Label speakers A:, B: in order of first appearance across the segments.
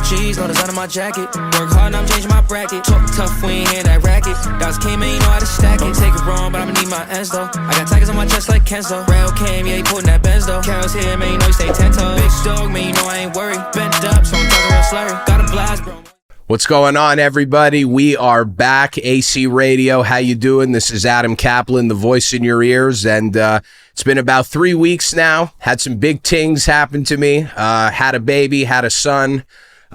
A: G's, no design on my jacket. Work hard, now I'm changing my bracket. Talk tough, we ain't hearing that racket. Dots came in, you know how to stack it. Don't take it wrong, but I'ma need my ends though. I got tigers on my chest like Kenzo. Rail came, yeah, he putting that Benz though. Carol's here, man, you know he stay 10 toes. Big dog, man, you know I ain't worried. Bent up, so I'm talking real slurry. Got a blast, bro.
B: What's going on, everybody? We are back. AC Radio, how you doing? This is Adam Caplan, the voice in your ears, and it's been about 3 weeks now. Had some big things happen to me. Had a baby, had a son.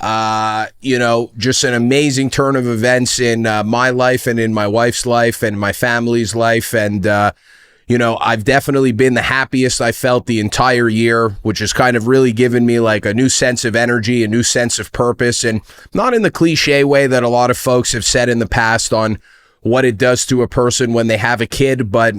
B: Just an amazing turn of events in my life and in my wife's life and my family's life, and I've definitely been the happiest I felt the entire year, which has kind of really given me like a new sense of energy, a new sense of purpose, and not in the cliche way that a lot of folks have said in the past on what it does to a person when they have a kid, but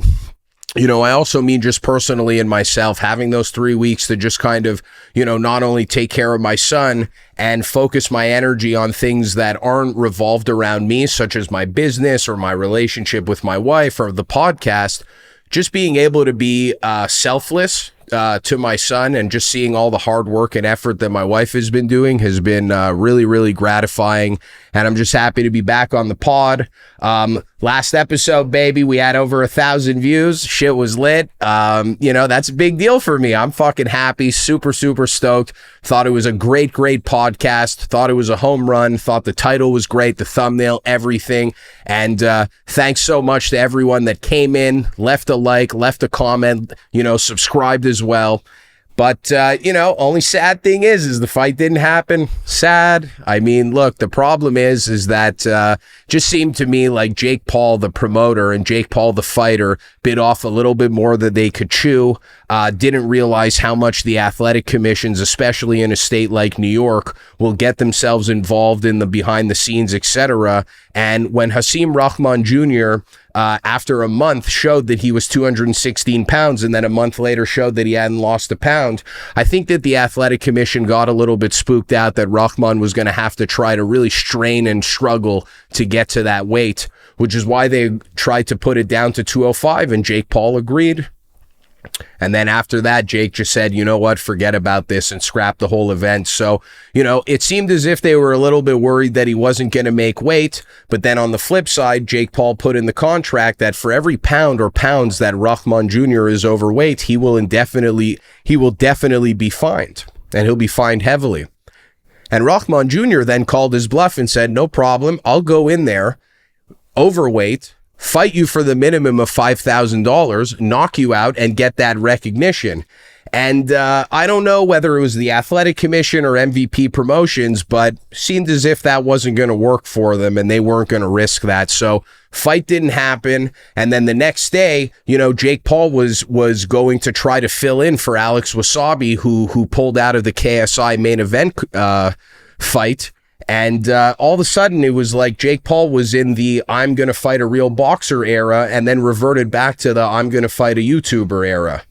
B: I also mean just personally in myself, having those 3 weeks to just kind of, not only take care of my son and focus my energy on things that aren't revolved around me, such as my business or my relationship with my wife or the podcast. Just being able to be selfless to my son and just seeing all the hard work and effort that my wife has been doing has been really, really gratifying. And I'm just happy to be back on the pod. Last episode, baby, we had over 1,000 views. Shit was lit. That's a big deal for me. I'm fucking happy. Super, super stoked. Thought it was a great, great podcast. Thought it was a home run. Thought the title was great. The thumbnail, everything. And thanks so much to everyone that came in, left a like, left a comment, subscribed as well. But, only sad thing is the fight didn't happen. Sad. I mean, look, the problem is that just seemed to me like Jake Paul, the promoter, and Jake Paul, the fighter, bit off a little bit more than they could chew. Didn't realize how much the athletic commissions, especially in a state like New York, will get themselves involved in the behind the scenes, etc. And when Hasim Rahman Jr., after a month showed that he was 216 pounds and then a month later showed that he hadn't lost a pound, I think that the athletic commission got a little bit spooked out that Rahman was going to have to try to really strain and struggle to get to that weight, which is why they tried to put it down to 205, and Jake Paul agreed. And then after that, Jake just said, you know what, forget about this, and scrapped the whole event. So, it seemed as if they were a little bit worried that he wasn't going to make weight. But then on the flip side, Jake Paul put in the contract that for every pound or pounds that Rahman Jr. is overweight, he will definitely be fined, and he'll be fined heavily. And Rahman Jr. then called his bluff and said, no problem, I'll go in there overweight, fight you for the minimum of $5,000, knock you out, and get that recognition. And I don't know whether it was the Athletic Commission or MVP Promotions, but seemed as if that wasn't going to work for them and they weren't going to risk that. So fight didn't happen. And then the next day, Jake Paul was going to try to fill in for Alex Wasabi, who pulled out of the KSI main event fight. And all of a sudden, it was like Jake Paul was in the I'm going to fight a real boxer era and then reverted back to the I'm going to fight a YouTuber era.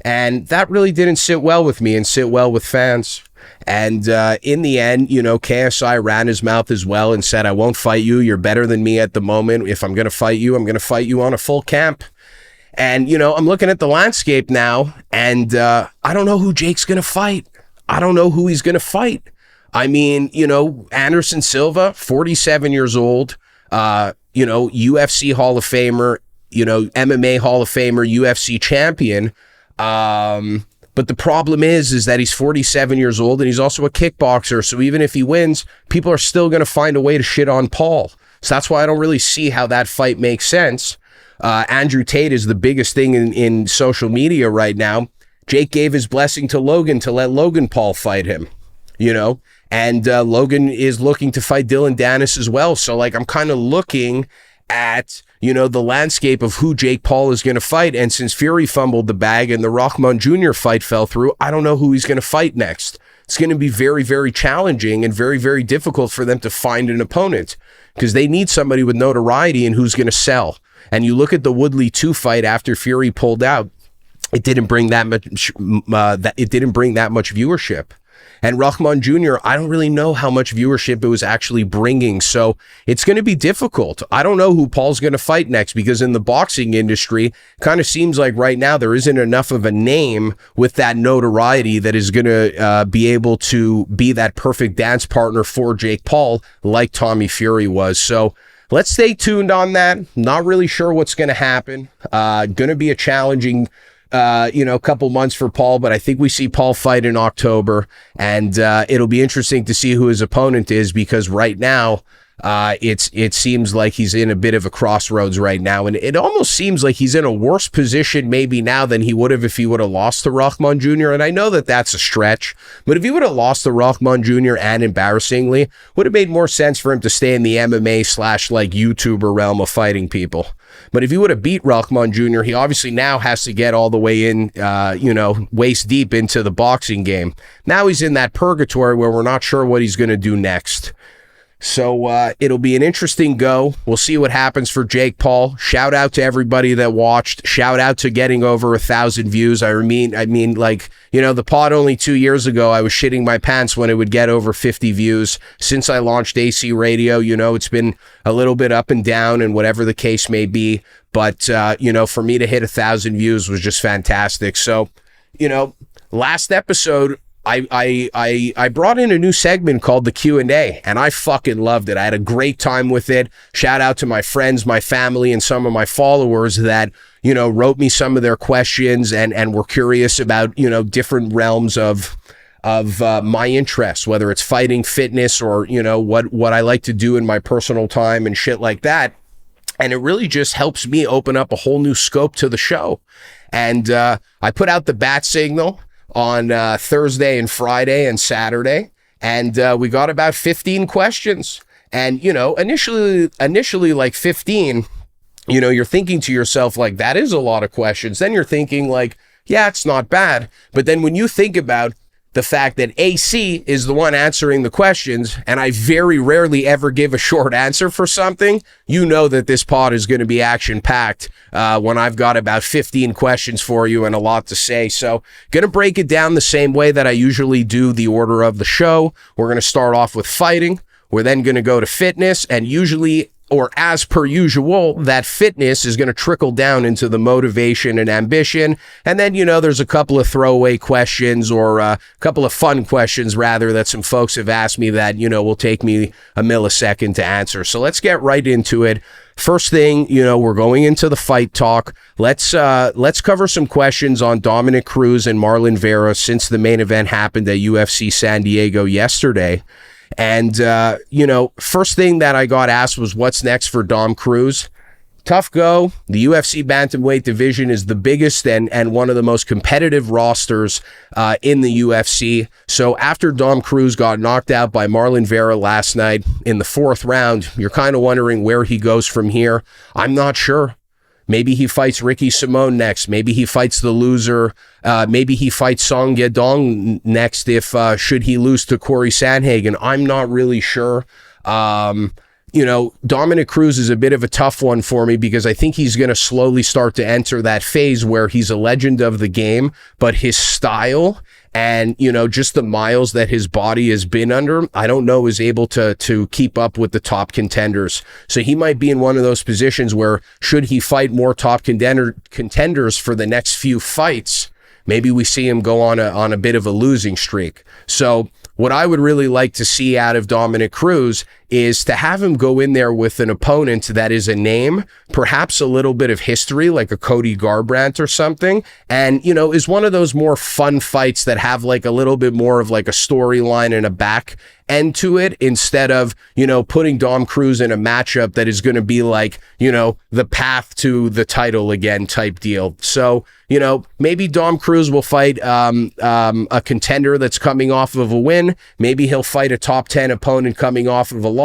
B: And that really didn't sit well with me and sit well with fans. And in the end, KSI ran his mouth as well and said, I won't fight you. You're better than me at the moment. If I'm going to fight you, I'm going to fight you on a full camp. And, I'm looking at the landscape now, and I don't know who Jake's going to fight. I don't know who he's going to fight. I mean, Anderson Silva, 47 years old, UFC Hall of Famer, MMA Hall of Famer, UFC champion. But the problem is that he's 47 years old and he's also a kickboxer. So even if he wins, people are still going to find a way to shit on Paul. So that's why I don't really see how that fight makes sense. Andrew Tate is the biggest thing in social media right now. Jake gave his blessing to Logan to let Logan Paul fight him, and Logan is looking to fight Dylan Dennis as well. So I'm kind of looking at, the landscape of who Jake Paul is going to fight. And since Fury fumbled the bag and the Rahman Jr. fight fell through, I don't know who he's going to fight next. It's going to be very, very challenging and very, very difficult for them to find an opponent because they need somebody with notoriety and who's going to sell. And you look at the Woodley 2 fight after Fury pulled out, it didn't bring that much, viewership. And Rahman Jr., I don't really know how much viewership it was actually bringing. So it's going to be difficult. I don't know who Paul's going to fight next, because in the boxing industry, kind of seems like right now there isn't enough of a name with that notoriety that is going to be able to be that perfect dance partner for Jake Paul like Tommy Fury was. So let's stay tuned on that. Not really sure what's going to happen. Going to be a challenging couple months for Paul, but I think we see Paul fight in October, and it'll be interesting to see who his opponent is, because right now it seems like he's in a bit of a crossroads right now, and it almost seems like he's in a worse position maybe now than he would have if he would have lost to Rahman Jr. And I know that that's a stretch, but if he would have lost to Rahman Jr. and embarrassingly, would have made more sense for him to stay in the MMA / like YouTuber realm of fighting people. But if he would have beat Rahman Jr., he obviously now has to get all the way in, waist deep into the boxing game. Now he's in that purgatory where we're not sure what he's going to do next. So it'll be an interesting go. We'll see what happens for Jake Paul. Shout out to everybody that watched. Shout out to getting over 1,000 views. I mean, the pod only 2 years ago, I was shitting my pants when it would get over 50 views. Since I launched AC Radio, it's been a little bit up and down and whatever the case may be. But, for me to hit 1,000 views was just fantastic. So, last episode, I brought in a new segment called the Q&A, and I fucking loved it. I had a great time with it. Shout out to my friends, my family, and some of my followers that, wrote me some of their questions and were curious about, different realms of my interests, whether it's fighting, fitness, or, what I like to do in my personal time and shit like that. And it really just helps me open up a whole new scope to the show. And I put out the bat signal on Thursday and Friday and Saturday, and we got about 15 questions. And initially like 15, you're thinking to yourself, like, that is a lot of questions. Then you're thinking, like, yeah, it's not bad. But then when you think about the fact that AC is the one answering the questions, and I very rarely ever give a short answer for something, that this pod is going to be action-packed when I've got about 15 questions for you and a lot to say. So going to break it down the same way that I usually do the order of the show. We're going to start off with fighting. We're then going to go to fitness, and usually, or as per usual, that fitness is going to trickle down into the motivation and ambition. And then, there's a couple of throwaway questions, or a couple of fun questions, rather, that some folks have asked me that, will take me a millisecond to answer. So let's get right into it. First thing, we're going into the fight talk. Let's cover some questions on Dominic Cruz and Marlon Vera since the main event happened at UFC San Diego yesterday. And, first thing that I got asked was, what's next for Dom Cruz? Tough go. The UFC bantamweight division is the biggest and one of the most competitive rosters in the UFC. So after Dom Cruz got knocked out by Marlon Vera last night in the 4th round, you're kind of wondering where he goes from here. I'm not sure. Maybe he fights Ricky Simon next. Maybe he fights the loser. Maybe he fights Song Yadong next if should he lose to Corey Sandhagen. I'm not really sure. Dominic Cruz is a bit of a tough one for me, because I think he's going to slowly start to enter that phase where he's a legend of the game, but his style and, just the miles that his body has been under, I don't know, is able to keep up with the top contenders. So he might be in one of those positions where, should he fight more top contenders for the next few fights, maybe we see him go on a bit of a losing streak. So what I would really like to see out of Dominic Cruz is to have him go in there with an opponent that is a name, perhaps a little bit of history, like a Cody Garbrandt or something, and, is one of those more fun fights that have like a little bit more of like a storyline and a back end to it, instead of, putting Dom Cruz in a matchup that is going to be like, the path to the title again type deal. So, maybe Dom Cruz will fight a contender that's coming off of a win. Maybe he'll fight a top 10 opponent coming off of a loss.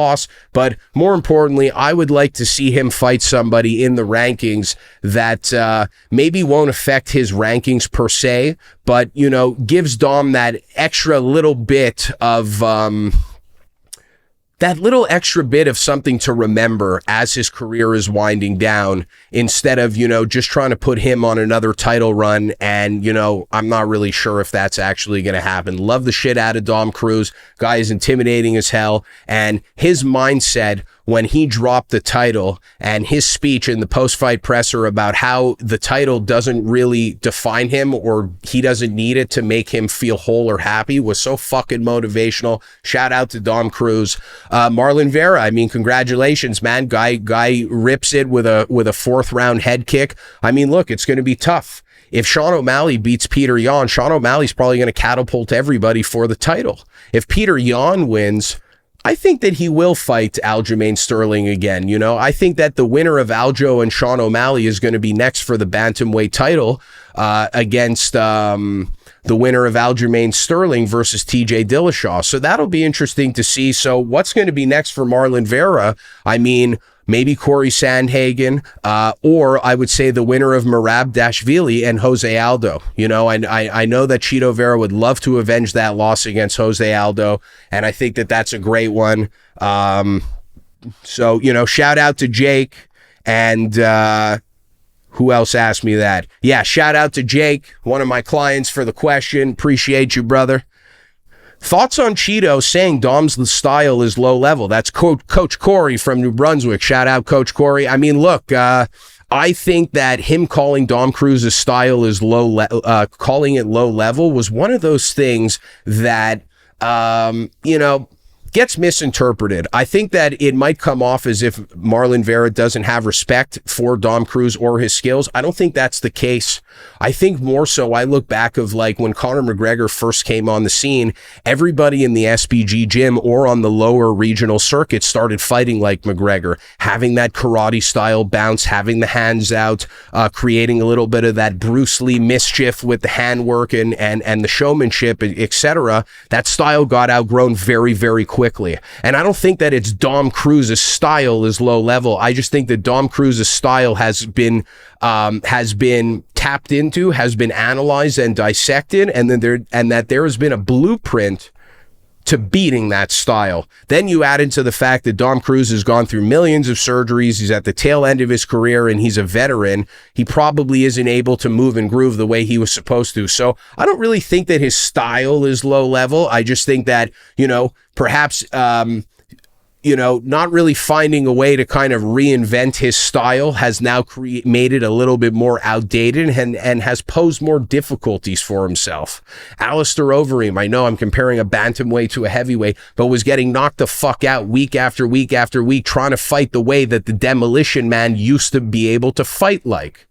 B: But more importantly, I would like to see him fight somebody in the rankings that maybe won't affect his rankings per se, but, gives Dom that extra little bit of that little extra bit of something to remember as his career is winding down, instead of, just trying to put him on another title run. And, I'm not really sure if that's actually going to happen. Love the shit out of Dom Cruz. Guy is intimidating as hell. And his mindset when he dropped the title, and his speech in the post-fight presser about how the title doesn't really define him, or he doesn't need it to make him feel whole or happy, was so fucking motivational. Shout out to Dom Cruz. Marlon Vera, I mean, congratulations, man. Guy rips it with a fourth round head kick. I mean, look, it's going to be tough. If Sean O'Malley beats Peter Yan, Sean O'Malley's probably going to catapult everybody for the title. If Peter Yan wins, I think that he will fight Aljamain Sterling again. I think that the winner of Aljo and Sean O'Malley is going to be next for the bantamweight title against the winner of Aljamain Sterling versus TJ Dillashaw. So that'll be interesting to see. So what's going to be next for Marlon Vera? I mean, maybe Corey Sandhagen, or I would say the winner of Merab Dashvili and Jose Aldo. I know that Chito Vera would love to avenge that loss against Jose Aldo, and I think that that's a great one. So, shout out to Jake, and who else asked me that? Yeah, shout out to Jake, one of my clients, for the question. Appreciate you, brother. Thoughts on Cheeto saying Dom's style is low level? That's Coach Corey from New Brunswick. Shout out, Coach Corey. I mean, look, I think that him calling Dom Cruz's style is calling it low level was one of those things that, gets misinterpreted. I think that it might come off as if Marlon Vera doesn't have respect for Dom Cruz or his skills. I don't think that's the case. I think more so, I look back of like when Conor McGregor first came on the scene, everybody in the SBG gym or on the lower regional circuit started fighting like McGregor, having that karate style bounce, having the hands out, creating a little bit of that Bruce Lee mischief with the handwork and the showmanship, etc. That style got outgrown very, very quickly. And I don't think that it's Dom Cruz's style is low level. I just think that Dom Cruz's style has been tapped into, has been analyzed and dissected, and that there has been a blueprint to beating that style. Then you add into the fact that Dom Cruz has gone through millions of surgeries. He's at the tail end of his career and he's a veteran. He probably isn't able to move and groove the way he was supposed to. So I don't really think that his style is low level. I just think that, perhaps, not really finding a way to kind of reinvent his style has now made it a little bit more outdated and has posed more difficulties for himself. Alistair Overeem, I know I'm comparing a bantamweight to a heavyweight, but was getting knocked the fuck out week after week after week, trying to fight the way that the Demolition Man used to be able to fight like.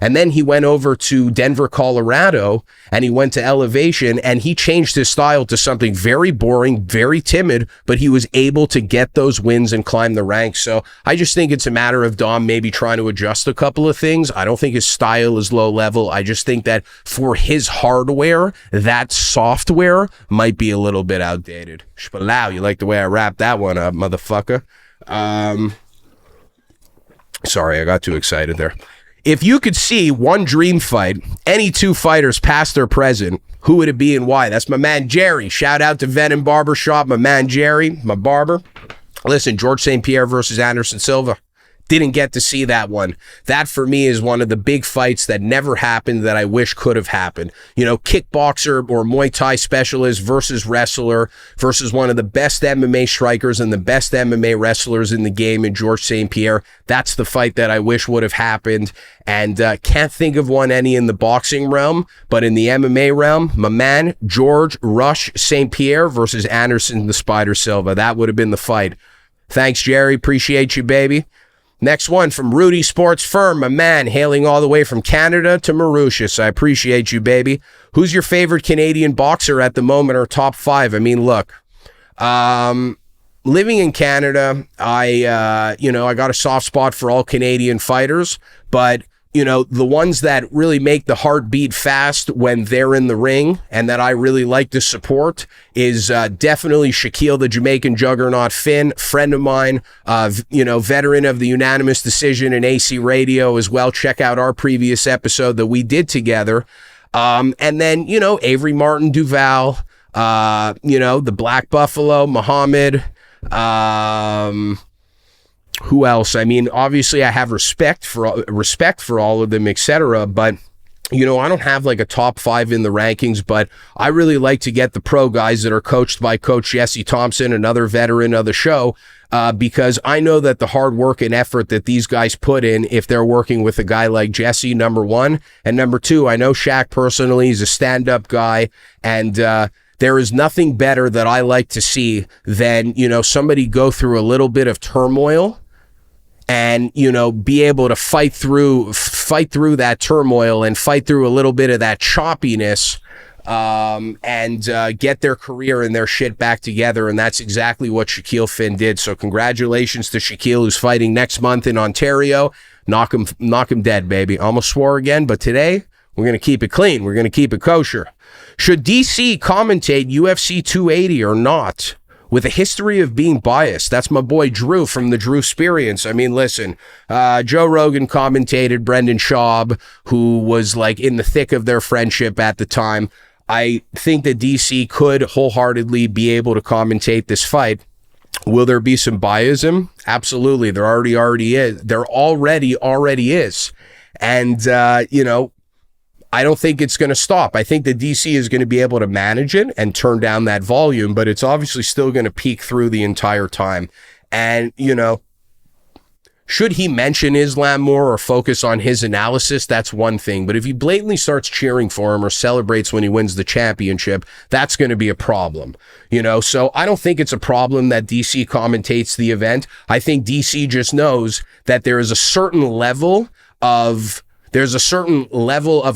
B: And then he went over to Denver, Colorado, and he went to Elevation, and he changed his style to something very boring, very timid, but he was able to get those wins and climb the ranks. So I just think it's a matter of Dom maybe trying to adjust a couple of things. I don't think his style is low level. I just think that for his hardware, that software might be a little bit outdated. Shpalau, you like the way I wrapped that one up, motherfucker. Sorry, I got too excited there. If you could see one dream fight, any two fighters, past or present, who would it be and why? That's my man Jerry. Shout out to Venom Barbershop, my man Jerry, my barber. Listen, George St. Pierre versus Anderson Silva. Didn't get to see that one. That for me is one of the big fights that never happened that I wish could have happened. Kickboxer or Muay Thai specialist versus wrestler versus one of the best MMA strikers and the best MMA wrestlers in the game in George St. Pierre. That's the fight that I wish would have happened. And can't think of one any in the boxing realm, but in the MMA realm, my man George Rush St. Pierre versus Anderson the Spider Silva. That would have been the fight. Thanks, Jerry. Appreciate you, baby. Next one from Rudy Sports Firm, my man, hailing all the way from Canada to Mauritius. I appreciate you, baby. Who's your favorite Canadian boxer at the moment, or top five? I mean, look, living in Canada, I got a soft spot for all Canadian fighters, but the ones that really make the heart beat fast when they're in the ring and that I really like to support is definitely Shaquille the Jamaican Juggernaut Finn, friend of mine, veteran of the unanimous decision in AC Radio as well. Check out our previous episode that we did together. And then, Avery Martin Duval, the Black Buffalo, Muhammad, Who else? I mean, obviously I have respect for all of them, etc. But you know, I don't have like a top 5 in the rankings, but I really like to get the pro guys that are coached by Coach Jesse Thompson, another veteran of the show, because I know that the hard work and effort that these guys put in, if they're working with a guy like Jesse, number one, and number two, I know Shaq personally. He's a stand-up guy, and there is nothing better that I like to see than, you know, somebody go through a little bit of turmoil and, you know, be able to fight through that turmoil and fight through a little bit of that choppiness, and get their career and their shit back together. And that's exactly what Shaquille Finn did. So congratulations to Shaquille, who's fighting next month in Ontario. Knock him dead, baby. Almost swore again, but today we're going to keep it clean. We're going to keep it kosher. Should DC commentate UFC 280 or not? With a history of being biased. That's my boy Drew from the Drew Experience. I mean, listen, Joe Rogan commentated Brendan Schaub, who was like in the thick of their friendship at the time. I think that DC could wholeheartedly be able to commentate this fight. Will there be some biasm? Absolutely. There already is. There already is. And, you know, I don't think it's going to stop. I think the DC is going to be able to manage it and turn down that volume, but it's obviously still going to peak through the entire time. And, you know, should he mention Islam more or focus on his analysis? That's one thing. But if he blatantly starts cheering for him or celebrates when he wins the championship, that's going to be a problem, you know? So I don't think it's a problem that DC commentates the event. I think DC just knows that there is a certain level of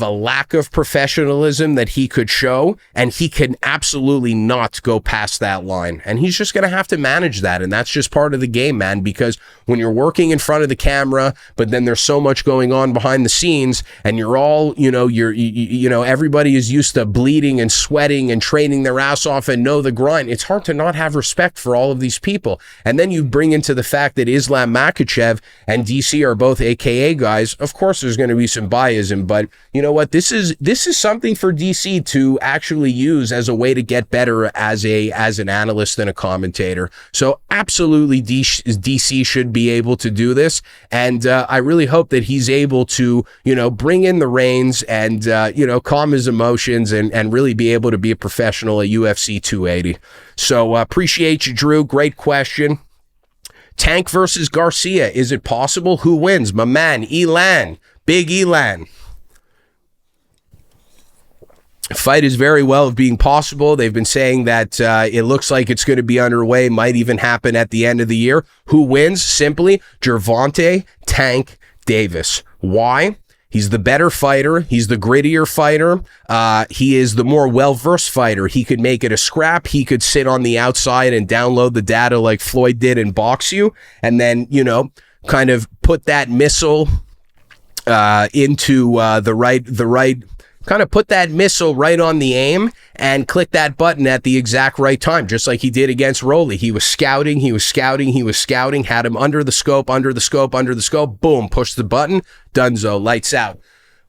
B: a lack of professionalism that he could show, and he can absolutely not go past that line. And he's just going to have to manage that. And that's just part of the game, man, because when you're working in front of the camera, but then there's so much going on behind the scenes, and you're all, you know, everybody is used to bleeding and sweating and training their ass off and know the grind. It's hard to not have respect for all of these people. And then you bring into the fact that Islam Makhachev and DC are both AKA guys. Of course, there's going to be some biasm, but you know what? This is something for DC to actually use as a way to get better as an analyst and a commentator. So absolutely, DC should be able to do this, and I really hope that he's able to, you know, bring in the reins and you know, calm his emotions and really be able to be a professional at UFC 280. So appreciate you, Drew. Great question. Tank versus Garcia. Is it possible? Who wins? My man, Elan. Big Elan. Fight is very well being possible. They've been saying that it looks like it's going to be underway, might even happen at the end of the year. Who wins? Simply Gervonta Tank Davis. Why? He's the better fighter. He's the grittier fighter. He is the more well-versed fighter. He could make it a scrap. He could sit on the outside and download the data like Floyd did and box you, and then, you know, kind of put that missile into the right, kind of put that missile right on the aim and click that button at the exact right time, just like he did against Rolly. He was scouting, had him under the scope, boom, push the button, donezo, lights out.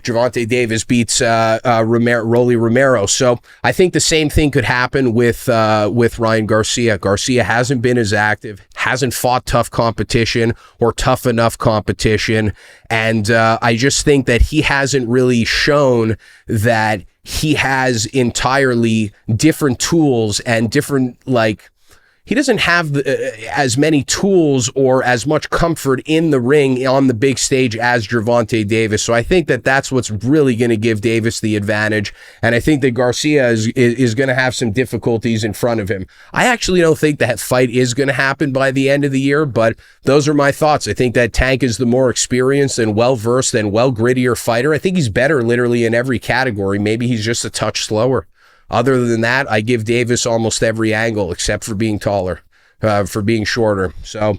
B: Gervonta Davis beats Rolly Romero. So I think the same thing could happen with Ryan Garcia. Garcia hasn't been as active, hasn't fought tough competition or tough enough competition. And I just think that he hasn't really shown that he has entirely different tools and different, like, he doesn't have as many tools or as much comfort in the ring on the big stage as Gervonta Davis. So I think that that's what's really going to give Davis the advantage. And I think that Garcia is going to have some difficulties in front of him. I actually don't think that fight is going to happen by the end of the year, but those are my thoughts. I think that Tank is the more experienced and well-versed and well-grittier fighter. I think he's better literally in every category. Maybe he's just a touch slower. Other than that, I give Davis almost every angle except for being taller, for being shorter. So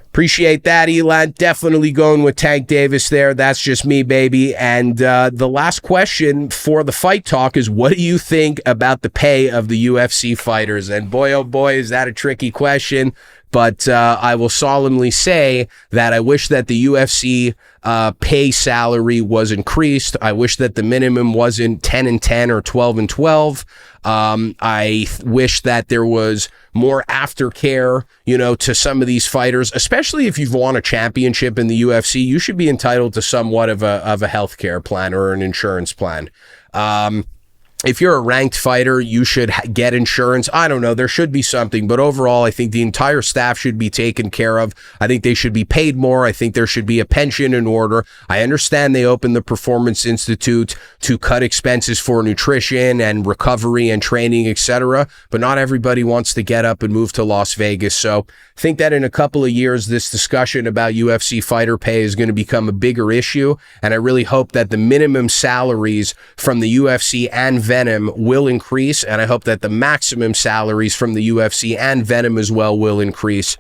B: appreciate that, Elon. Definitely going with Tank Davis there. That's just me, baby. And the last question for the fight talk is, what do you think about the pay of the UFC fighters? And boy, oh boy, is that a tricky question. but I will solemnly say that I wish that the UFC pay salary was increased. I wish that the minimum wasn't 10 and 10 or 12 and 12. I wish that there was more aftercare, to some of these fighters, especially if you've won a championship in the UFC. You should be entitled to somewhat of a healthcare plan or an insurance plan. If you're a ranked fighter, you should get insurance. I don't know. There should be something. But overall, I think the entire staff should be taken care of. I think they should be paid more. I think there should be a pension in order. I understand they opened the Performance Institute to cut expenses for nutrition and recovery and training, etc. But not everybody wants to get up and move to Las Vegas. So I think that in a couple of years, this discussion about UFC fighter pay is going to become a bigger issue. And I really hope that the minimum salaries from the UFC and Venom will increase, and I hope that the maximum salaries from the UFC and Venom as well will increase,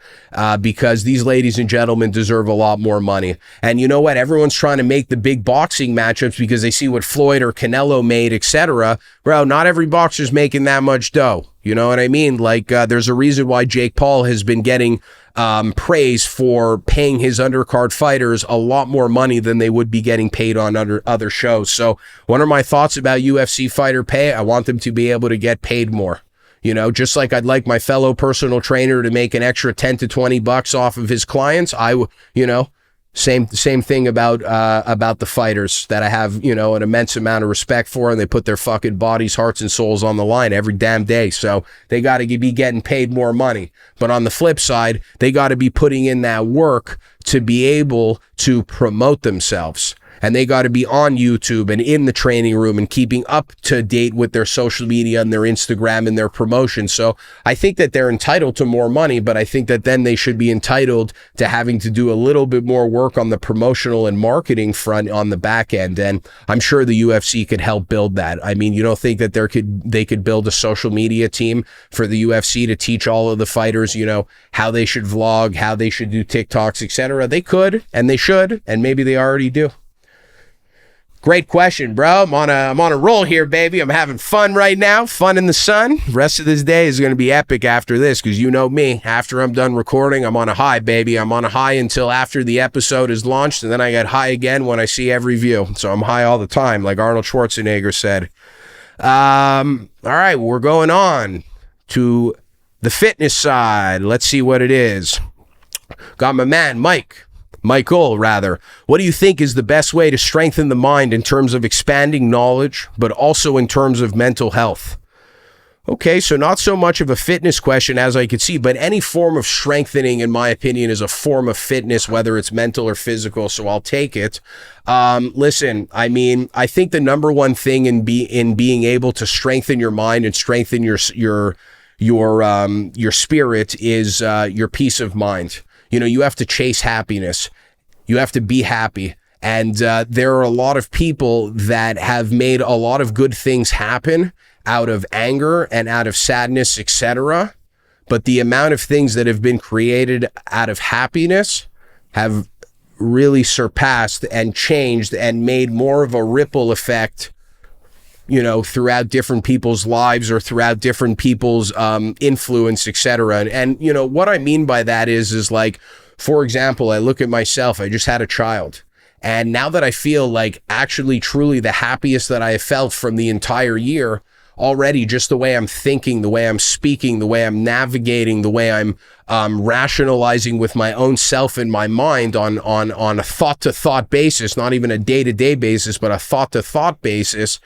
B: because these ladies and gentlemen deserve a lot more money. And you know what? Everyone's trying to make the big boxing matchups because they see what Floyd or Canelo made, etc. Bro, not every boxer's making that much dough. You know what I mean? Like, there's a reason why Jake Paul has been getting praise for paying his undercard fighters a lot more money than they would be getting paid on other shows. So what are my thoughts about UFC fighter pay? I want them to be able to get paid more. Just like I'd like my fellow personal trainer to make an extra 10 to 20 bucks off of his clients. Same thing about the fighters that I have, an immense amount of respect for, and they put their fucking bodies, hearts, and souls on the line every damn day. So they got to be getting paid more money. But on the flip side, they got to be putting in that work to be able to promote themselves. And they got to be on YouTube and in the training room and keeping up to date with their social media and their Instagram and their promotion. So I think that they're entitled to more money, but I think that then they should be entitled to having to do a little bit more work on the promotional and marketing front on the back end. And I'm sure the UFC could help build that. I mean, you don't think that they could build a social media team for the UFC to teach all of the fighters, how they should vlog, how they should do TikToks, etc. They could, and they should, and maybe they already do. Great question, bro. I'm on a roll here, baby. I'm having fun right now. Fun in the sun. The rest of this day is going to be epic after this, because you know me. After I'm done recording, I'm on a high, baby. I'm on a high until after the episode is launched, and then I get high again when I see every view. So I'm high all the time, like Arnold Schwarzenegger said. All right, we're going on to the fitness side. Let's see what it is. Got my man, Michael, what do you think is the best way to strengthen the mind in terms of expanding knowledge, but also in terms of mental health? Okay, so not so much of a fitness question as I could see, but any form of strengthening, in my opinion, is a form of fitness, whether it's mental or physical, so I'll take it. Listen, I mean, I think the number one thing in being able to strengthen your mind and strengthen your spirit is your peace of mind. You have to chase happiness. You have to be happy. And there are a lot of people that have made a lot of good things happen out of anger and out of sadness, etc. But the amount of things that have been created out of happiness have really surpassed and changed and made more of a ripple effect, throughout different people's lives or throughout different people's influence, etc. And what I mean by that is like, for example, I look at myself. I just had a child. And now that I feel like actually truly the happiest that I have felt from the entire year already, just the way I'm thinking, the way I'm speaking, the way I'm navigating, the way I'm rationalizing with my own self in my mind on a thought-to-thought basis, not even a day-to-day basis, but a thought-to-thought basis,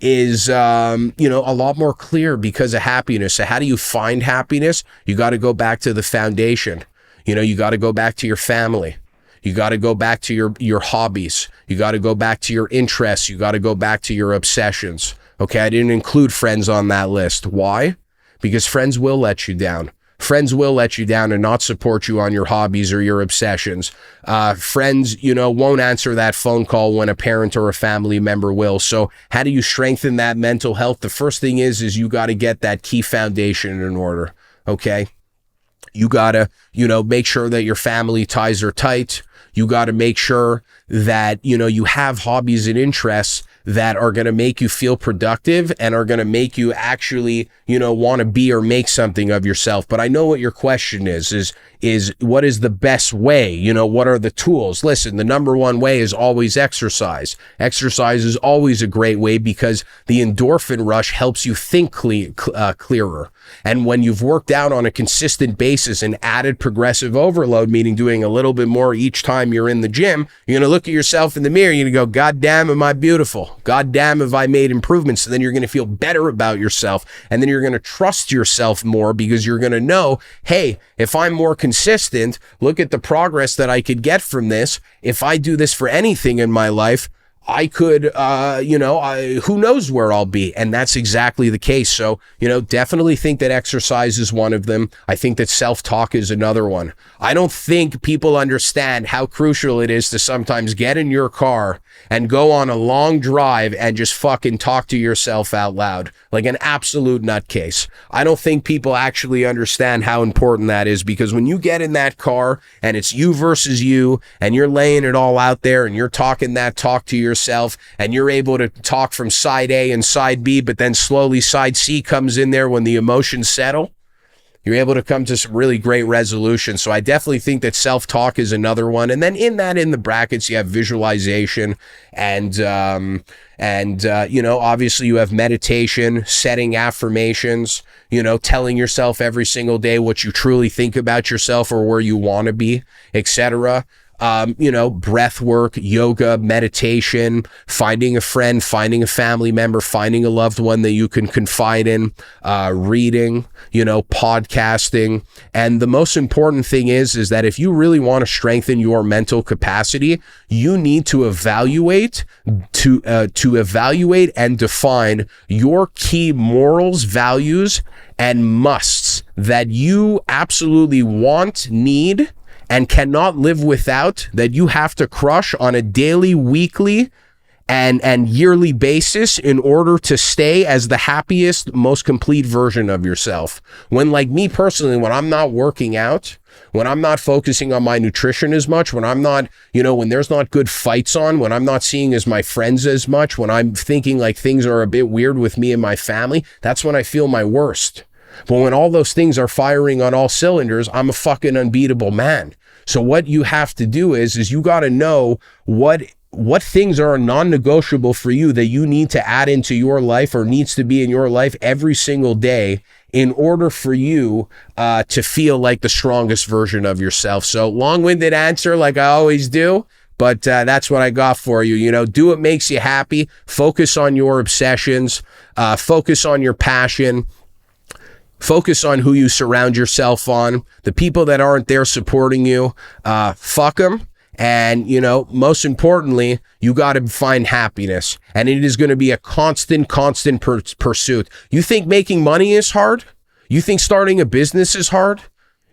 B: is, a lot more clear because of happiness. So how do you find happiness? You got to go back to the foundation. You got to go back to your family. You got to go back to your hobbies. You got to go back to your interests. You got to go back to your obsessions. Okay, I didn't include friends on that list. Why? Because friends will let you down. Friends will let you down and not support you on your hobbies or your obsessions. Friends, won't answer that phone call when a parent or a family member will. So how do you strengthen that mental health? The first thing is you got to get that key foundation in order. Okay. You got to, make sure that your family ties are tight. You got to make sure that, you have hobbies and interests that are going to make you feel productive and are going to make you actually, want to be or make something of yourself. But I know what your question is what is the best way? What are the tools? Listen, the number one way is always exercise. Exercise is always a great way because the endorphin rush helps you think clearer. And when you've worked out on a consistent basis and added progressive overload, meaning doing a little bit more each time you're in the gym, you're going to look at yourself in the mirror, you're going to go, God damn, am I beautiful? God damn, have I made improvements? So then you're going to feel better about yourself. And then you're going to trust yourself more because you're going to know, hey, if I'm more consistent, look at the progress that I could get from this. If I do this for anything in my life, I could, who knows where I'll be. And that's exactly the case. So, definitely think that exercise is one of them. I think that self-talk is another one. I don't think people understand how crucial it is to sometimes get in your car and go on a long drive and just fucking talk to yourself out loud like an absolute nutcase. I don't think people actually understand how important that is, because when you get in that car and it's you versus you and you're laying it all out there and you're talking that talk to yourself and you're able to talk from side A and side B, but then slowly side C comes in there when the emotions settle, you're able to come to some really great resolutions. So I definitely think that self-talk is another one. And then in the brackets, you have visualization and obviously you have meditation, setting affirmations, telling yourself every single day what you truly think about yourself or where you want to be, etc. Breath work, yoga, meditation, finding a friend, finding a family member, finding a loved one that you can confide in, reading, podcasting. And the most important thing is that if you really want to strengthen your mental capacity, you need to evaluate and define your key morals, values, and musts that you absolutely want, need, and cannot live without, that you have to crush on a daily, weekly, and yearly basis in order to stay as the happiest, most complete version of yourself. When, like me personally, when I'm not working out, when I'm not focusing on my nutrition as much, when I'm not, when there's not good fights on, when I'm not seeing as my friends as much, when I'm thinking like things are a bit weird with me and my family, that's when I feel my worst. But when all those things are firing on all cylinders, I'm a fucking unbeatable man. So what you have to do is you got to know what things are non-negotiable for you that you need to add into your life or needs to be in your life every single day in order for you to feel like the strongest version of yourself. So long-winded answer like I always do. But that's what I got for you. Do what makes you happy. Focus on your obsessions. Focus on your passion. Focus on who you surround yourself on. The people that aren't there supporting you, fuck them. And, most importantly, you got to find happiness. And it is going to be a constant pursuit. You think making money is hard? You think starting a business is hard?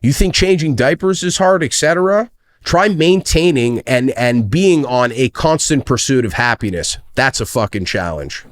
B: You think changing diapers is hard, etc.? Try maintaining and being on a constant pursuit of happiness. That's a fucking challenge.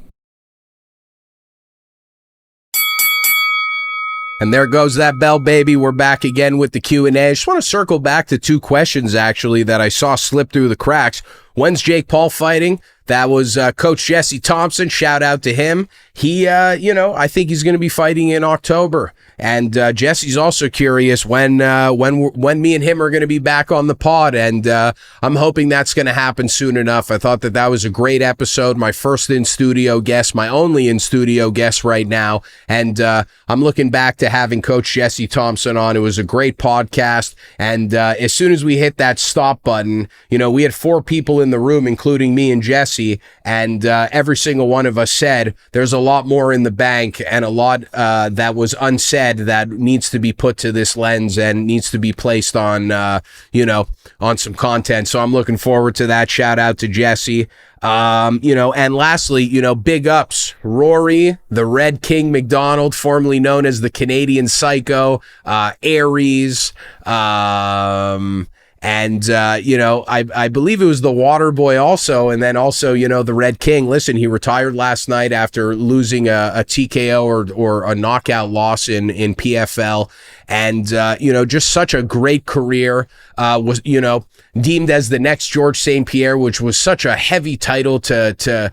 B: And there goes that bell, baby. We're back again with the Q&A. I just want to circle back to two questions, actually, that I saw slip through the cracks. When's Jake Paul fighting? That was Coach Jesse Thompson. Shout out to him. He, I think he's going to be fighting in October. And Jesse's also curious when me and him are going to be back on the pod. And I'm hoping that's going to happen soon enough. I thought that was a great episode. My first in-studio guest, my only in-studio guest right now. And I'm looking back to having Coach Jesse Thompson on. It was a great podcast. And as soon as we hit that stop button, we had 4 people in the room, including me and Jesse, and every single one of us said there's a lot more in the bank and a lot that was unsaid that needs to be put to this lens and needs to be placed on on some content. So I'm looking forward to that. Shout out to Jesse. And lastly, big ups, Rory, the Red King Macdonald, formerly known as the Canadian Psycho, Aries, And, I believe it was the Water Boy also. And then also, the Red King. Listen, he retired last night after losing a TKO or a knockout loss in PFL. And, just such a great career, was, deemed as the next George St. Pierre, which was such a heavy title to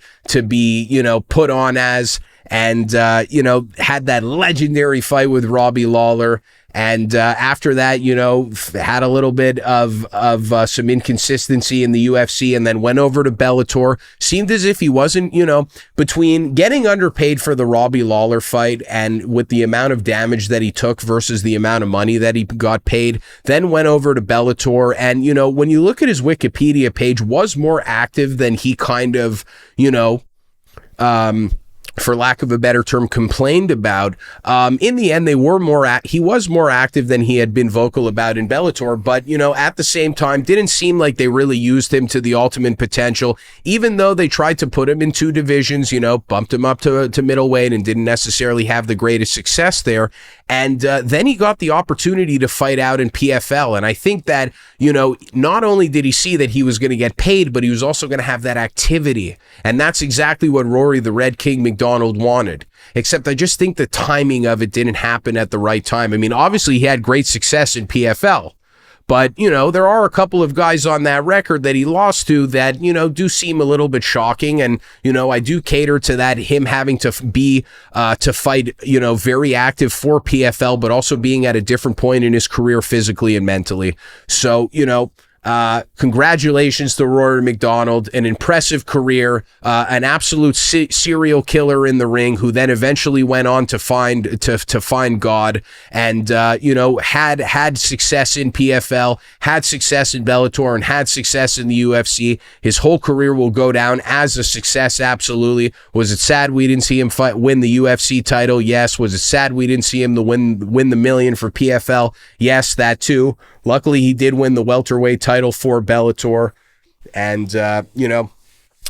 B: be, put on as, and, had that legendary fight with Robbie Lawler. And after that, had a little bit of some inconsistency in the UFC, and then went over to Bellator. Seemed as if he wasn't, between getting underpaid for the Robbie Lawler fight and with the amount of damage that he took versus the amount of money that he got paid, then went over to Bellator. And, when you look at his Wikipedia page, was more active than he kind of, for lack of a better term, complained about. In the end, he was more active than he had been vocal about in Bellator, but, at the same time, didn't seem like they really used him to the ultimate potential, even though they tried to put him in two divisions, bumped him up to middleweight and didn't necessarily have the greatest success there. And then he got the opportunity to fight out in PFL. And I think that, not only did he see that he was going to get paid, but he was also going to have that activity. And that's exactly what Rory the Red King Macdonald wanted. Except I just think the timing of it didn't happen at the right time. I mean, obviously he had great success in PFL. But, there are a couple of guys on that record that he lost to that, do seem a little bit shocking. And, I do cater to that, him having to be, to fight, very active for PFL, but also being at a different point in his career physically and mentally. So, congratulations to Rory Macdonald, an impressive career, an absolute serial killer in the ring, who then eventually went on to find God, and had success in PFL, had success in Bellator, and had success in the UFC. His whole career will go down as a success. Absolutely. Was it sad we didn't see him win the UFC title? Yes. Was it sad we didn't see him win the million for PFL? Yes, that too. Luckily, he did win the welterweight title for Bellator, and,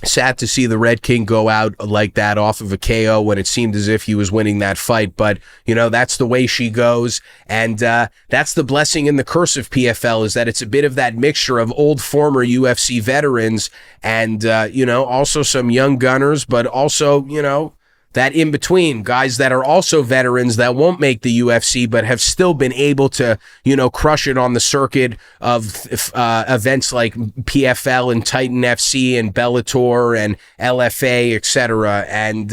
B: sad to see the Red King go out like that off of a KO when it seemed as if he was winning that fight. But, that's the way she goes, and that's the blessing and the curse of PFL, is that it's a bit of that mixture of old former UFC veterans and, also some young gunners, but also, that in between, guys that are also veterans that won't make the UFC, but have still been able to, crush it on the circuit of events like PFL and Titan FC and Bellator and LFA, etc. And,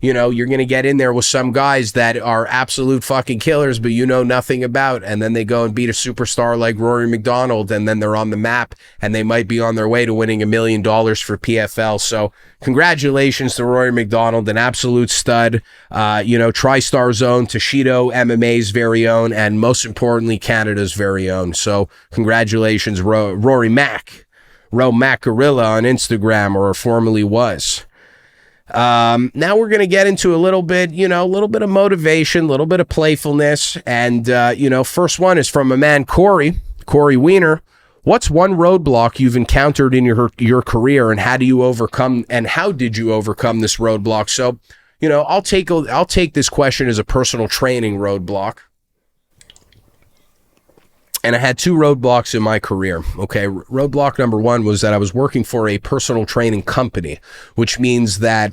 B: you're going to get in there with some guys that are absolute fucking killers, but nothing about, and then they go and beat a superstar like Rory Macdonald, and then they're on the map, and they might be on their way to winning $1 million for PFL. So congratulations to Rory Macdonald, an absolute stud, TriStar Zone, Toshido MMA's very own, and most importantly, Canada's very own. So congratulations, Rory Mac, Ro Mac Gorilla on Instagram, or formerly was. Now we're going to get into a little bit of motivation, a little bit of playfulness. And, first one is from a man, Corey Wiener. What's one roadblock you've encountered in your career, and how did you overcome this roadblock? So, I'll take this question as a personal training roadblock. And I had two roadblocks in my career. Okay. Roadblock number one was that I was working for a personal training company, which means that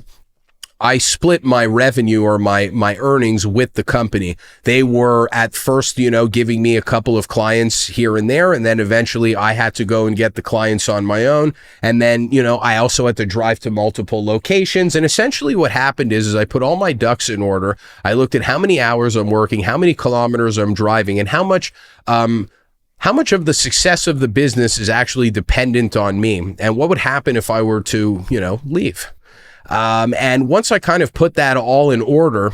B: I split my revenue or my earnings with the company. They were at first, giving me a couple of clients here and there. And then eventually I had to go and get the clients on my own. And then, I also had to drive to multiple locations. And essentially what happened is I put all my ducks in order. I looked at how many hours I'm working, how many kilometers I'm driving, and how much of the success of the business is actually dependent on me, and what would happen if I were to, leave. And once I kind of put that all in order,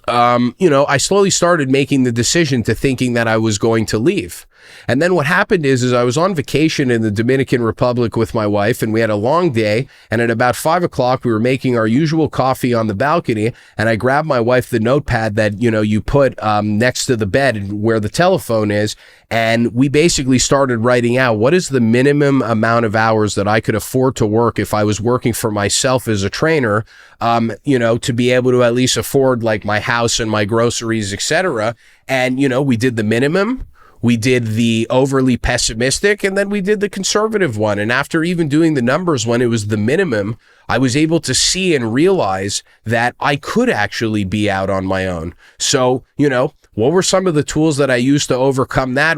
B: I slowly started making the decision to thinking that I was going to leave. And then what happened is I was on vacation in the Dominican Republic with my wife, and we had a long day. And at about 5 o'clock, we were making our usual coffee on the balcony. And I grabbed my wife the notepad that, you put next to the bed where the telephone is. And we basically started writing out what is the minimum amount of hours that I could afford to work if I was working for myself as a trainer, to be able to at least afford like my house and my groceries, etc. And, we did the minimum. we did the overly pessimistic, and then we did the conservative one. And after even doing the numbers when it was the minimum, I was able to see and realize that I could actually be out on my own. So, what were some of the tools that I used to overcome that?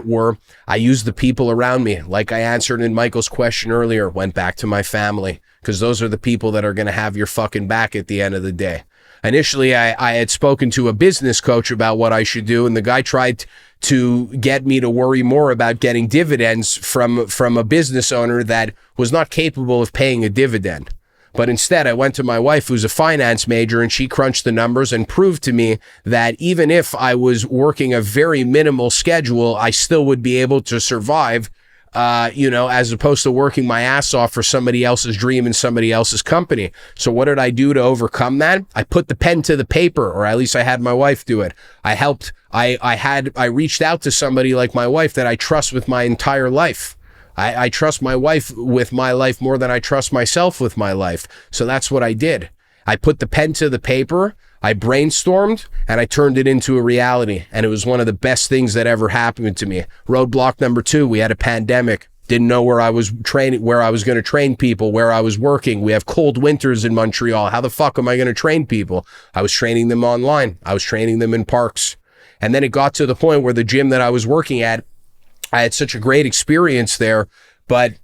B: I used the people around me. Like I answered in Michael's question earlier, went back to my family, because those are the people that are going to have your fucking back at the end of the day. Initially, I had spoken to a business coach about what I should do, and the guy tried to get me to worry more about getting dividends from a business owner that was not capable of paying a dividend. But instead, I went to my wife, who's a finance major, and she crunched the numbers and proved to me that even if I was working a very minimal schedule, I still would be able to survive, as opposed to working my ass off for somebody else's dream and somebody else's company. So what did I do to overcome that? I put the pen to the paper, or at least I had my wife do it. I reached out to somebody like my wife that I trust with my entire life. I trust my wife with my life more than I trust myself with my life. So that's what I did. I put the pen to the paper, I brainstormed, and I turned it into a reality. And it was one of the best things that ever happened to me. Roadblock number 2, we had a pandemic. Didn't know where I was training, where I was going to train people, where I was working. We have cold winters in Montreal. How the fuck am I going to train people? I was training them online. I was training them in parks. And then it got to the point where the gym that I was working at, I had such a great experience there, but,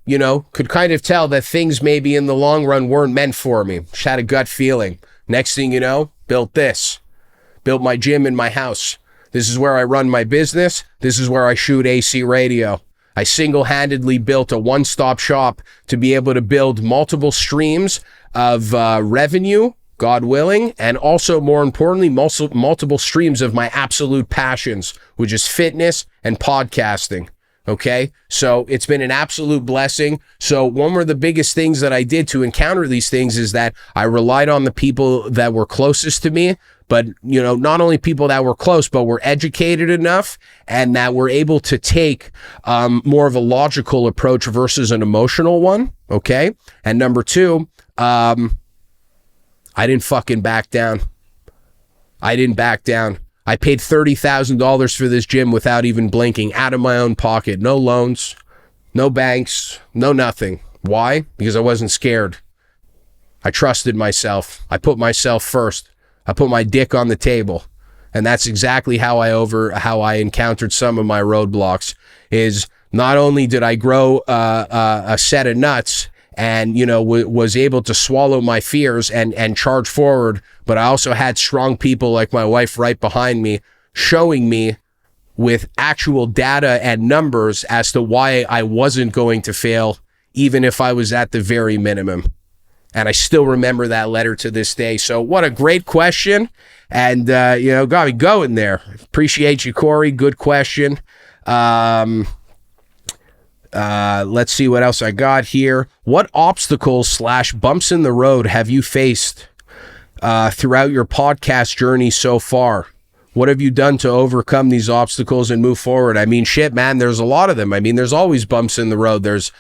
B: could kind of tell that things maybe in the long run weren't meant for me. Just had a gut feeling. Next thing you know, built my gym in my house. This is where I run my business. This is where I shoot AC radio. I single-handedly built a one-stop shop to be able to build multiple streams of revenue, God willing, and also, more importantly, multiple streams of my absolute passions, which is fitness and podcasting. Okay, so it's been an absolute blessing. So one of the biggest things that I did to encounter these things is that I relied on the people that were closest to me, but, not only people that were close, but were educated enough and that were able to take more of a logical approach versus an emotional one. Okay. And number 2, I didn't fucking back down. I didn't back down. I paid $30,000 for this gym without even blinking, out of my own pocket. No loans, no banks, no nothing. Why? Because I wasn't scared. I trusted myself. I put myself first. I put my dick on the table. And that's exactly how I encountered some of my roadblocks. Is not only did I grow a set of nuts and, was able to swallow my fears and charge forward, but I also had strong people like my wife right behind me, showing me with actual data and numbers as to why I wasn't going to fail, even if I was at the very minimum. And I still remember that letter to this day. So what a great question. And, got me going there. Appreciate you, Corey. Good question. Let's see what else I got here. What obstacles / bumps in the road have you faced throughout your podcast journey so far? What have you done to overcome these obstacles and move forward? I mean, shit, man, there's a lot of them. I mean, there's always bumps in the road. There's,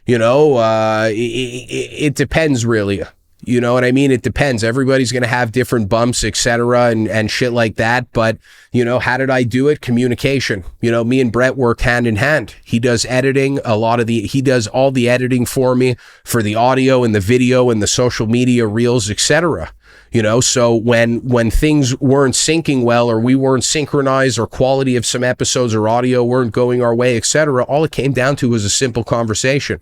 B: it depends really. You know what I mean? It depends. Everybody's going to have different bumps, etc. and shit like that. But, how did I do it? Communication. Me and Brett work hand in hand. He does editing. He does all the editing for me for the audio and the video and the social media reels, etc. So when things weren't syncing well, or we weren't synchronized, or quality of some episodes or audio weren't going our way, etc., all it came down to was a simple conversation.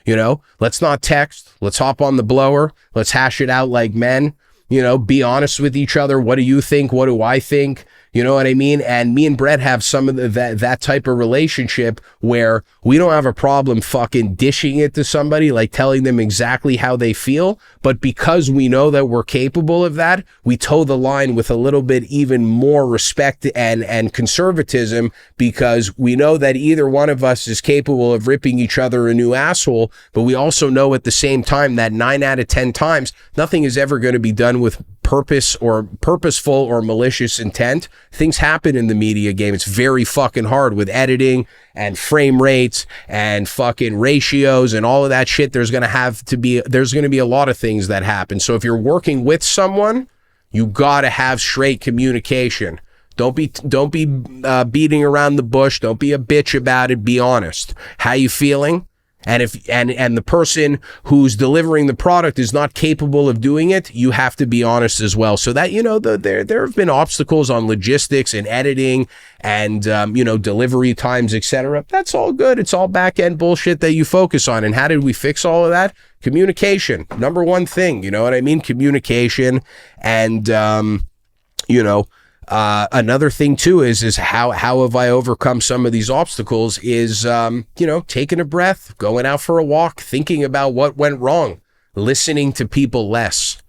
B: Let's not text. Let's hop on the blower. Let's hash it out like men. Be honest with each other. What do you think? What do I think? You know what I mean? And me and Brett have some of that type of relationship where we don't have a problem fucking dishing it to somebody, like telling them exactly how they feel. But because we know that we're capable of that, we toe the line with a little bit even more respect and conservatism, because we know that either one of us is capable of ripping each other a new asshole. But we also know at the same time that 9 out of 10 times, nothing is ever going to be done with purposeful or malicious intent. Things happen in the media game. It's very fucking hard with editing and frame rates and fucking ratios and all of that shit. There's going to be a lot of things that happen. So if you're working with someone, you got to have straight communication. Don't be beating around the bush. Don't be a bitch about it. Be honest. How you feeling? And if and the person who's delivering the product is not capable of doing it, you have to be honest as well. So that, you know, there have been obstacles on logistics and editing and you know, delivery times, etc. That's all good. It's all back end bullshit that you focus on. And how did we fix all of that? Communication, number one thing. You know what I mean? Communication. And you know, another thing too is how have I overcome some of these obstacles is, you know, taking a breath, going out for a walk, thinking about what went wrong, listening to people less.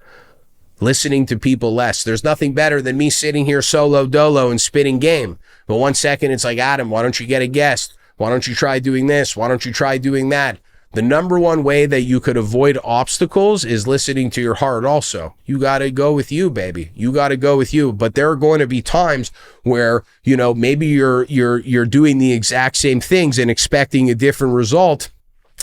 B: There's nothing better than me sitting here solo dolo and spitting game. But 1 second, it's like, Adam, why don't you get a guest? Why don't you try doing this? Why don't you try doing that? The number one way that you could avoid obstacles is listening to your heart also. You got to go with you, baby. You got to go with you. But there are going to be times where, you know, maybe you're doing the exact same things and expecting a different result.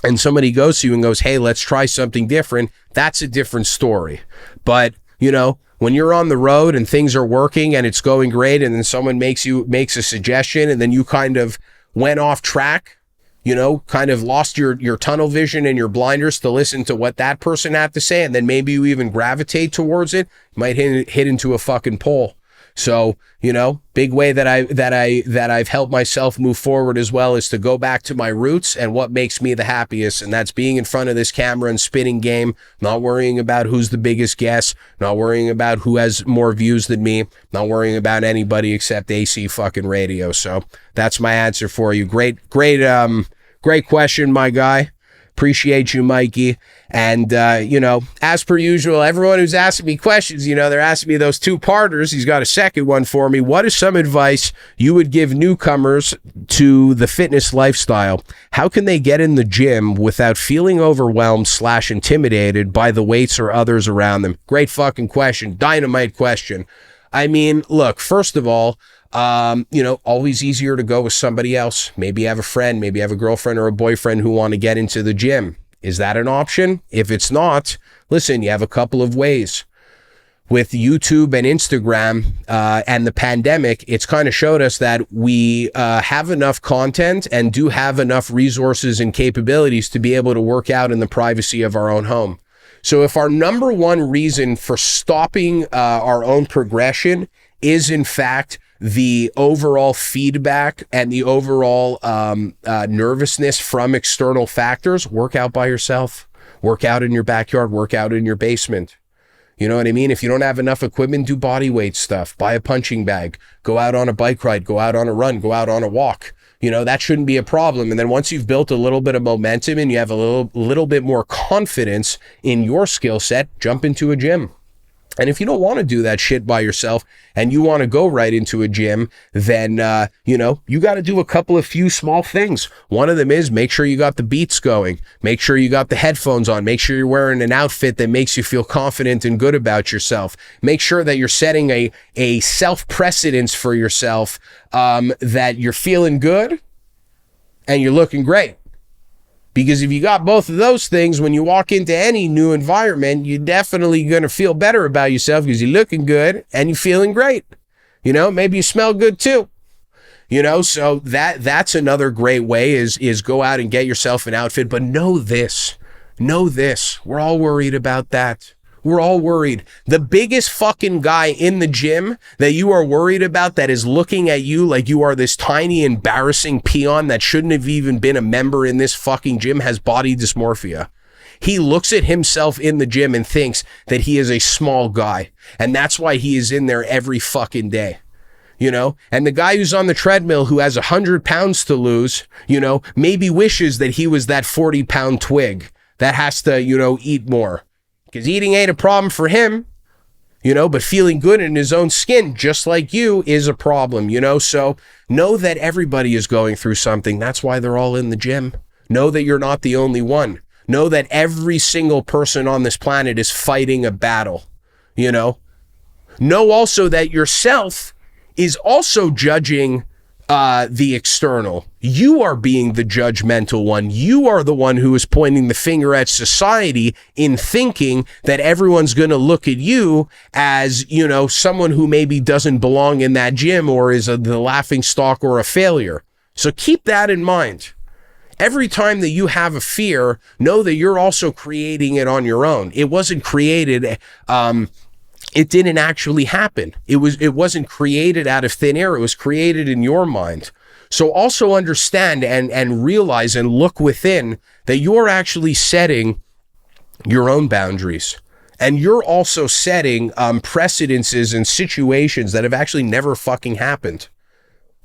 B: And somebody goes to you and goes, hey, let's try something different. That's a different story. But, you know, when you're on the road and things are working and it's going great, and then someone makes a suggestion and then you kind of went off track, you know, kind of lost your tunnel vision and your blinders to listen to what that person had to say, and then maybe you even gravitate towards it, might hit into a fucking pole. So, you know, big way that I've helped myself move forward as well is to go back to my roots and what makes me the happiest, and that's being in front of this camera and spitting game, not worrying about who's the biggest guest, not worrying about who has more views than me, not worrying about anybody except AC fucking radio. So that's my answer for you. Great question, my guy. Appreciate you, Mikey. And, you know, as per usual, everyone who's asking me questions, you know, they're asking me those two-parters. He's got a second one for me. What is some advice you would give newcomers to the fitness lifestyle? How can they get in the gym without feeling overwhelmed / intimidated by the weights or others around them? Great fucking question. Dynamite question. I mean, look, first of all, you know, always easier to go with somebody else. Maybe you have a friend, maybe you have a girlfriend or a boyfriend who want to get into the gym. Is that an option? If it's not, listen, you have a couple of ways. With YouTube and Instagram and the pandemic, it's kind of showed us that we have enough content and do have enough resources and capabilities to be able to work out in the privacy of our own home. So if our number one reason for stopping our own progression is in fact the overall feedback and the overall nervousness from external factors, work out by yourself, work out in your backyard, work out in your basement. You know what I mean? If you don't have enough equipment, do body weight stuff, buy a punching bag, go out on a bike ride, go out on a run, go out on a walk. You know, that shouldn't be a problem. And then once you've built a little bit of momentum and you have a little bit more confidence in your skill set, jump into a gym. And if you don't want to do that shit by yourself and you want to go right into a gym, then, you know, you got to do a few small things. One of them is make sure you got the beats going. Make sure you got the headphones on. Make sure you're wearing an outfit that makes you feel confident and good about yourself. Make sure that you're setting a self-precedence for yourself, that you're feeling good and you're looking great. Because if you got both of those things, when you walk into any new environment, you're definitely going to feel better about yourself because you're looking good and you're feeling great. You know, maybe you smell good too. You know, so that's another great way is go out and get yourself an outfit. But know this, we're all worried about that. We're all worried. The biggest fucking guy in the gym that you are worried about that is looking at you like you are this tiny, embarrassing peon that shouldn't have even been a member in this fucking gym has body dysmorphia. He looks at himself in the gym and thinks that he is a small guy. And that's why he is in there every fucking day. You know, and the guy who's on the treadmill who has 100 pounds to lose, you know, maybe wishes that he was that 40-pound twig that has to, you know, eat more. Because eating ain't a problem for him, you know, but feeling good in his own skin, just like you, is a problem, you know. So know that everybody is going through something. That's why they're all in the gym. Know that you're not the only one. Know that every single person on this planet is fighting a battle, you know. Know also that yourself is also judging the external. You are being the judgmental one. You are the one who is pointing the finger at society in thinking that everyone's going to look at you as, you know, someone who maybe doesn't belong in that gym or is the laughing stock or a failure. So keep that in mind. Every time that you have a fear, know that you're also creating it on your own. It wasn't created, it didn't actually happen. It wasn't created out of thin air. It was created in your mind. So also understand and realize and look within that you're actually setting your own boundaries. And you're also setting precedences and situations that have actually never fucking happened.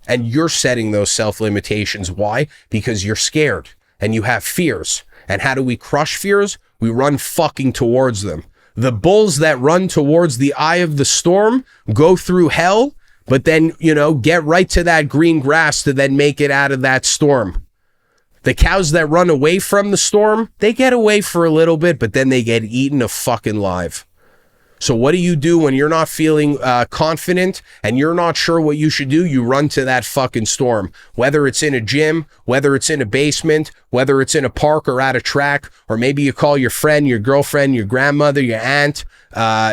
B: And you're setting those self-limitations. Why? Because you're scared and you have fears. And how do we crush fears? We run fucking towards them. The bulls that run towards the eye of the storm go through hell, but then, you know, get right to that green grass to then make it out of that storm. The cows that run away from the storm, they get away for a little bit, but then they get eaten fucking alive. So what do you do when you're not feeling confident and you're not sure what you should do? You run to that fucking storm, whether it's in a gym, whether it's in a basement, whether it's in a park or at a track, or maybe you call your friend, your girlfriend, your grandmother, your aunt,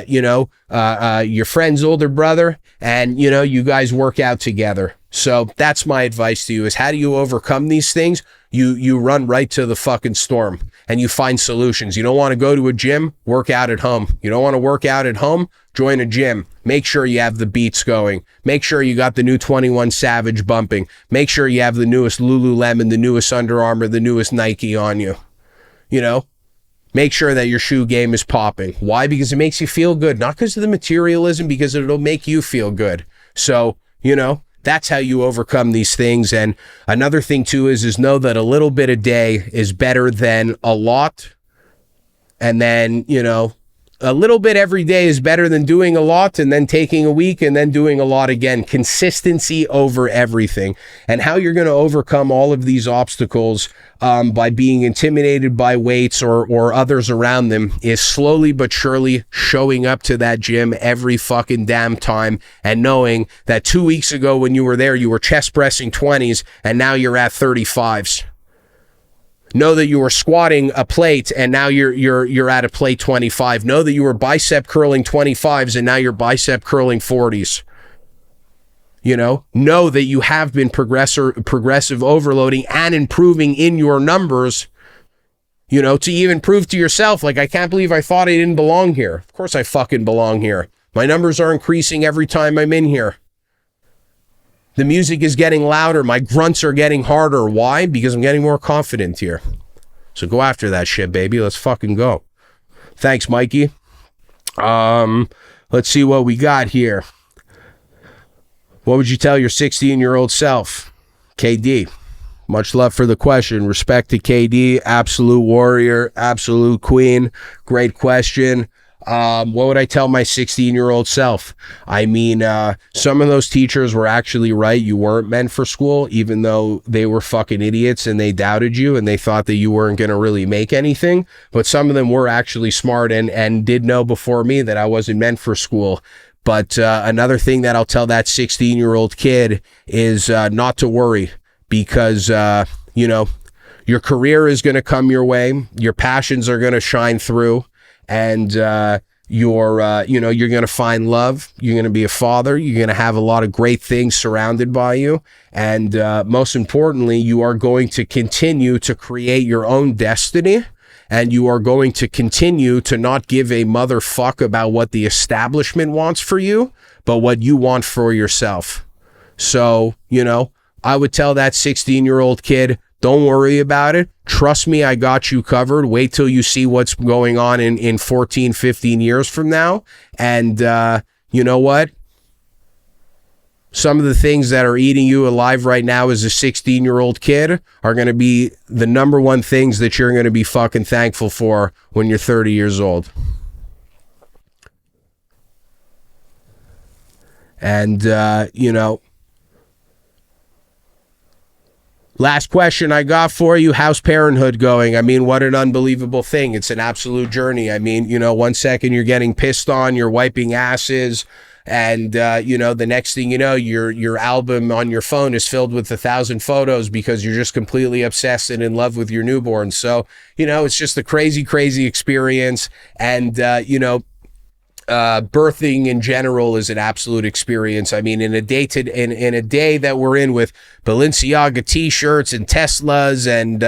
B: your friend's older brother, and, you know, you guys work out together. So that's my advice to you is how do you overcome these things? You run right to the fucking storm and you find solutions. You don't want to go to a gym, work out at home. You don't want to work out at home, join a gym. Make sure you have the beats going. Make sure you got the new 21 Savage bumping. Make sure you have the newest Lululemon, the newest Under Armour, the newest Nike on you. You know, make sure that your shoe game is popping. Why? Because it makes you feel good. Not because of the materialism, because it'll make you feel good. So, you know, that's how you overcome these things. And another thing too is know that a little bit a day is better than a lot. And then, you know, a little bit every day is better than doing a lot and then taking a week and then doing a lot again. Consistency over everything. And how you're going to overcome all of these obstacles by being intimidated by weights or others around them is slowly but surely showing up to that gym every fucking damn time and knowing that 2 weeks ago when you were there, you were chest pressing 20s and now you're at 35s. Know that you were squatting a plate and now you're at a plate 25. Know that you were bicep curling 25s and now you're bicep curling 40s. You know that you have been progressive overloading and improving in your numbers, you know, to even prove to yourself, like, I can't believe I thought I didn't belong here. Of course I fucking belong here. My numbers are increasing every time I'm in here. The music is getting louder. My grunts are getting harder. Why? Because I'm getting more confident here. So go after that shit, baby. Let's fucking go. Thanks, Mikey. Let's see what we got here. What would you tell your 16-year-old self? KD. Much love for the question. Respect to KD. Absolute warrior. Absolute queen. Great question. What would I tell my 16-year-old self? I mean, some of those teachers were actually right. You weren't meant for school, even though they were fucking idiots and they doubted you and they thought that you weren't going to really make anything. But some of them were actually smart and did know before me that I wasn't meant for school. But another thing that I'll tell that 16-year-old kid is not to worry because, you know, your career is going to come your way. Your passions are going to shine through. And you're going to find love. You're going to be a father. You're going to have a lot of great things surrounded by you. And most importantly, you are going to continue to create your own destiny. And you are going to continue to not give a motherfuck about what the establishment wants for you, but what you want for yourself. So, you know, I would tell that 16-year-old kid, don't worry about it. Trust me, I got you covered. Wait till you see what's going on in 14, 15 years from now. And you know what? Some of the things that are eating you alive right now as a 16-year-old kid are going to be the number one things that you're going to be fucking thankful for when you're 30 years old. And, you know, last question I got for you, how's parenthood going? I mean, what an unbelievable thing. It's an absolute journey. I mean, you know, 1 second you're getting pissed on, you're wiping asses, And the next thing you know, your album on your phone is filled with 1,000 photos because you're just completely obsessed and in love with your newborn. So it's just a crazy experience. And birthing in general is an absolute experience. I mean, in a day that we're in with Balenciaga t-shirts and Teslas and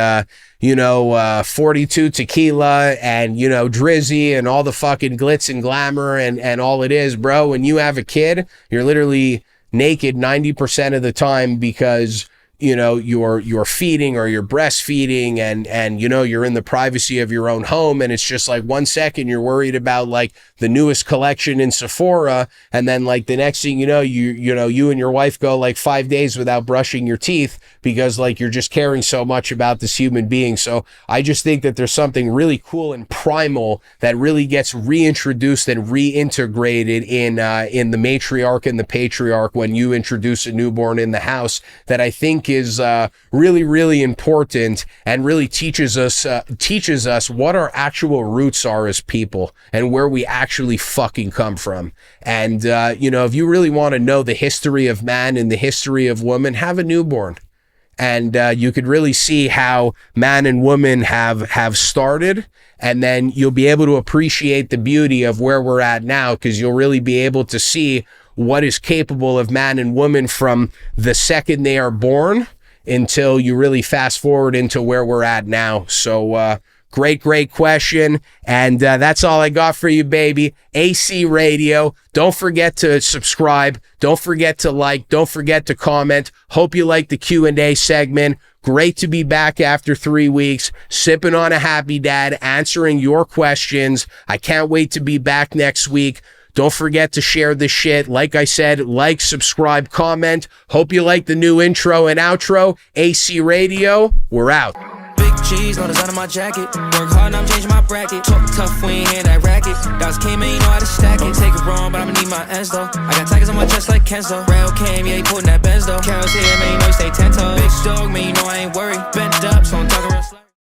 B: 42 tequila and Drizzy and all the fucking glitz and glamour and all it is, bro. When you have a kid, you're literally naked 90% of the time because you're feeding or you're breastfeeding and you're in the privacy of your own home, and it's just like 1 second you're worried about like the newest collection in Sephora, and then like the next thing you and your wife go like 5 days without brushing your teeth because like you're just caring so much about this human being. So I just think that there's something really cool and primal that really gets reintroduced and reintegrated in the matriarch and the patriarch when you introduce a newborn in the house, that I think is really important and really teaches us what our actual roots are as people and where we actually fucking come from. And if you really want to know the history of man and the history of woman, have a newborn. And you could really see how man and woman have started, and then you'll be able to appreciate the beauty of where we're at now, because you'll really be able to see what is capable of man and woman from the second they are born until you really fast forward into where we're at now. So great question. And that's all I got for you, baby. AC Radio. Don't forget to subscribe. Don't forget to like. Don't forget to comment. Hope you like the Q&A segment. Great to be back after 3 weeks, sipping on a happy dad, answering your questions. I can't wait to be back next week. Don't forget to share this shit. Like I said, like, subscribe, comment. Hope you like the new intro and outro. AC Radio, we're out.
A: Big cheese, no design on my jacket. Work hard and I'm changing my bracket. Talk tough, we ain't hear that racket. Dogs came in, you know how to stack it. Take it wrong, but I'ma need my ends though. I got tigers on my chest like Kenzo. Rail came, yeah, he putting that Benz though. Carol's here, man, you know you stay 10 toes. Big dog, man, you know I ain't worried. Bent up, so I'm talking real slow.